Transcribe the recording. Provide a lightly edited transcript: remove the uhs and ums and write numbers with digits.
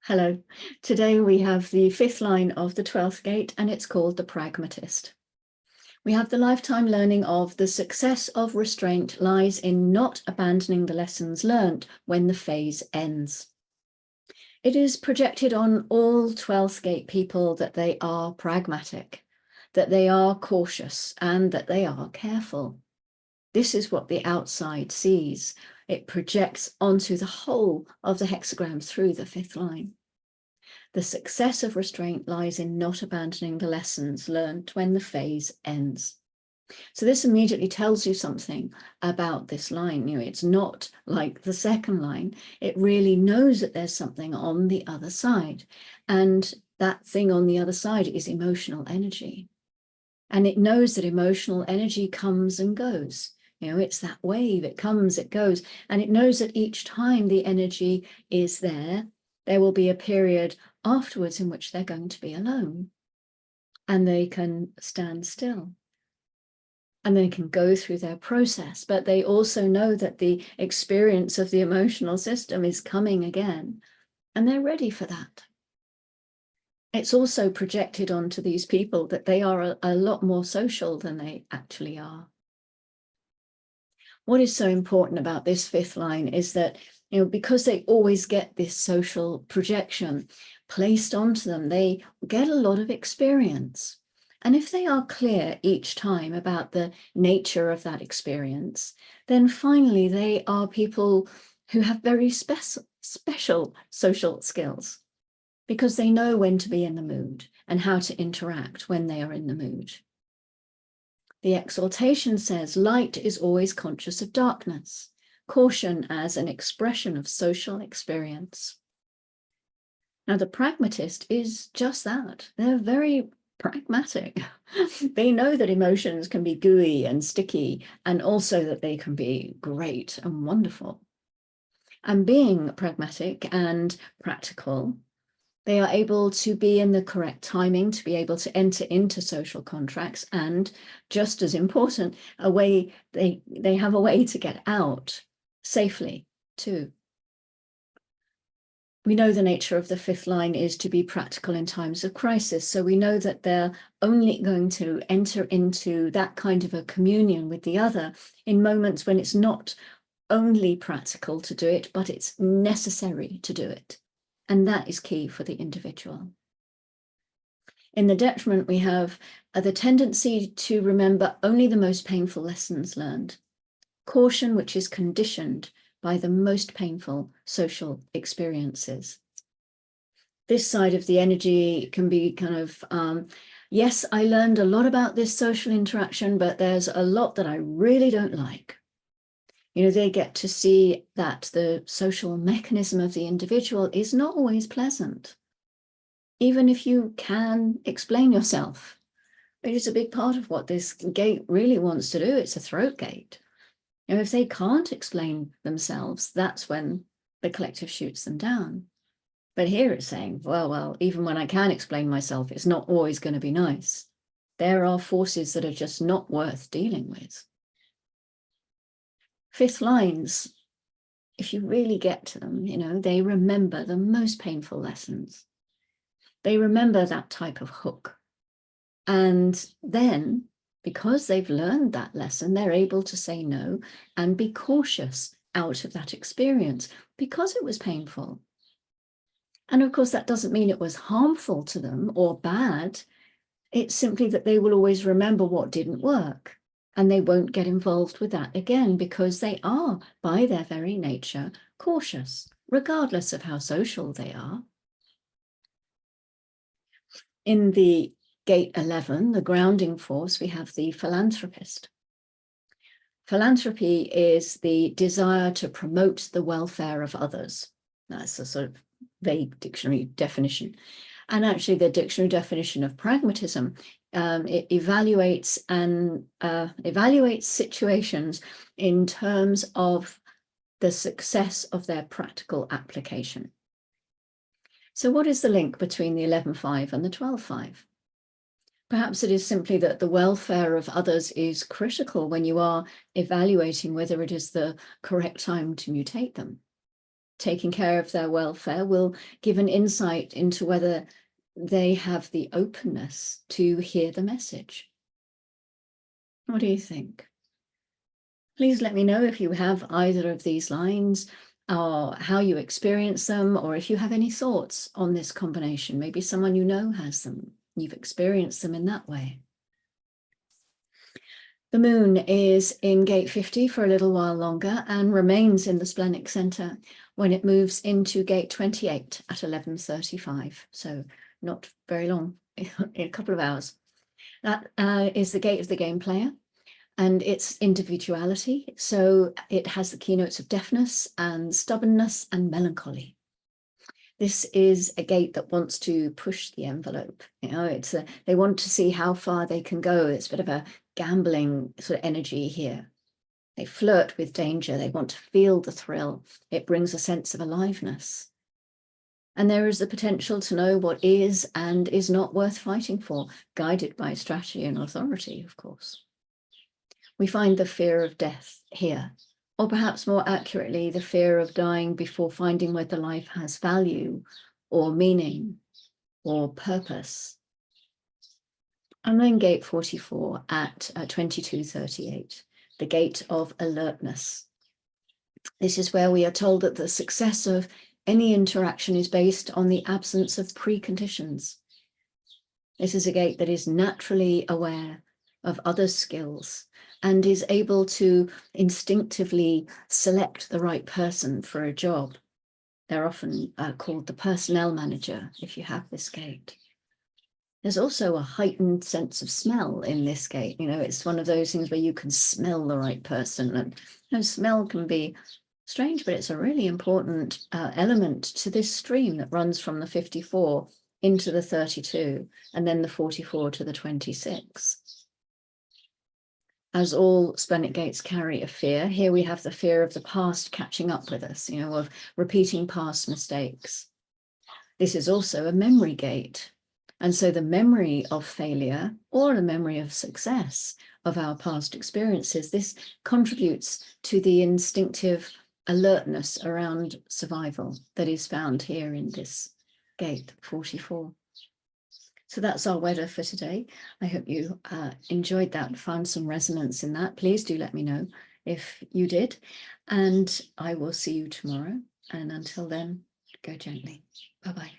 Hello. Today we have the fifth line of the 12th gate, and it's called the Pragmatist. We have the lifetime learning of the success of restraint lies in not abandoning the lessons learnt when the phase ends. It is projected on all 12th gate people that they are pragmatic, that they are cautious, and that they are careful. This is what the outside sees. It projects onto the whole of the hexagram through the fifth line. The success of restraint lies in not abandoning the lessons learned when the phase ends. So this immediately tells you something about this line. It's not like the second line. It really knows that there's something on the other side. And that thing on the other side is emotional energy. And it knows that emotional energy comes and goes. It's that wave, it comes, it goes. And it knows that each time the energy is there will be a period afterwards in which they're going to be alone. And they can stand still. And they can go through their process. But they also know that the experience of the emotional system is coming again. And they're ready for that. It's also projected onto these people that they are a lot more social than they actually are. What is so important about this fifth line is that, because they always get this social projection placed onto them, they get a lot of experience. And if they are clear each time about the nature of that experience, then finally they are people who have very special social skills, because they know when to be in the mood and how to interact when they are in the mood. The exaltation says light is always conscious of darkness, caution as an expression of social experience. Now, the pragmatist is just that. They're very pragmatic. They know that emotions can be gooey and sticky, and also that they can be great and wonderful. And being pragmatic and practical, they are able to be in the correct timing, to be able to enter into social contracts, and just as important, they have a way to get out safely too. We know the nature of the fifth line is to be practical in times of crisis. So we know that they're only going to enter into that kind of a communion with the other in moments when it's not only practical to do it, but it's necessary to do it. And that is key for the individual. In the detriment, we have the tendency to remember only the most painful lessons learned. Caution, which is conditioned by the most painful social experiences. This side of the energy can be kind of, yes, I learned a lot about this social interaction, but there's a lot that I really don't like. They get to see that the social mechanism of the individual is not always pleasant. Even if you can explain yourself, it is a big part of what this gate really wants to do. It's a throat gate. If they can't explain themselves, that's when the collective shoots them down. But here it's saying, well, even when I can explain myself, it's not always going to be nice. There are forces that are just not worth dealing with. Fifth lines, if you really get to them, they remember the most painful lessons. They remember that type of hook. And then, because they've learned that lesson, they're able to say no and be cautious out of that experience because it was painful. And of course, that doesn't mean it was harmful to them or bad. It's simply that they will always remember what didn't work. And they won't get involved with that again because they are, by their very nature, cautious, regardless of how social they are. In the gate 11, the grounding force, we have the philanthropist. Philanthropy is the desire to promote the welfare of others. That's a sort of vague dictionary definition. And actually, the dictionary definition of pragmatism, it evaluates situations in terms of the success of their practical application. So what is the link between the 11.5 and the 12.5? Perhaps it is simply that the welfare of others is critical when you are evaluating whether it is the correct time to mutate them. taking care of their welfare will give an insight into whether they have the openness to hear the message. What do you think? Please let me know if you have either of these lines, or how you experience them, or if you have any thoughts on this combination. Maybe someone you know has them. You've experienced them in that way. The moon is in gate 50 for a little while longer and remains in the splenic center when it moves into gate 28 at 11:35. So not very long, in a couple of hours. That is the gate of the game player and its individuality. So it has the keynotes of deafness and stubbornness and melancholy. This is a gate that wants to push the envelope. They want to see how far they can go. It's a bit of a gambling sort of energy here. They flirt with danger. They want to feel the thrill. It brings a sense of aliveness. And there is the potential to know what is and is not worth fighting for, guided by strategy and authority, of course. We find the fear of death here, or perhaps more accurately, the fear of dying before finding whether life has value or meaning or purpose. And then gate 44 at 22:38, the gate of alertness. This is where we are told that the success of any interaction is based on the absence of preconditions. This is a gate that is naturally aware of others' skills and is able to instinctively select the right person for a job. They're often called the personnel manager if you have this gate. There's also a heightened sense of smell in this gate. It's one of those things where you can smell the right person. And smell can be strange, but it's a really important element to this stream that runs from the 54 into the 32 and then the 44 to the 26. As all splenic gates carry a fear, here we have the fear of the past catching up with us, of repeating past mistakes. This is also a memory gate. And so the memory of failure or the memory of success of our past experiences, this contributes to the instinctive alertness around survival that is found here in this gate 44. So that's our weather for today. I hope you enjoyed that, found some resonance in that. Please do let me know if you did. And I will see you tomorrow. And until then, go gently. Bye-bye.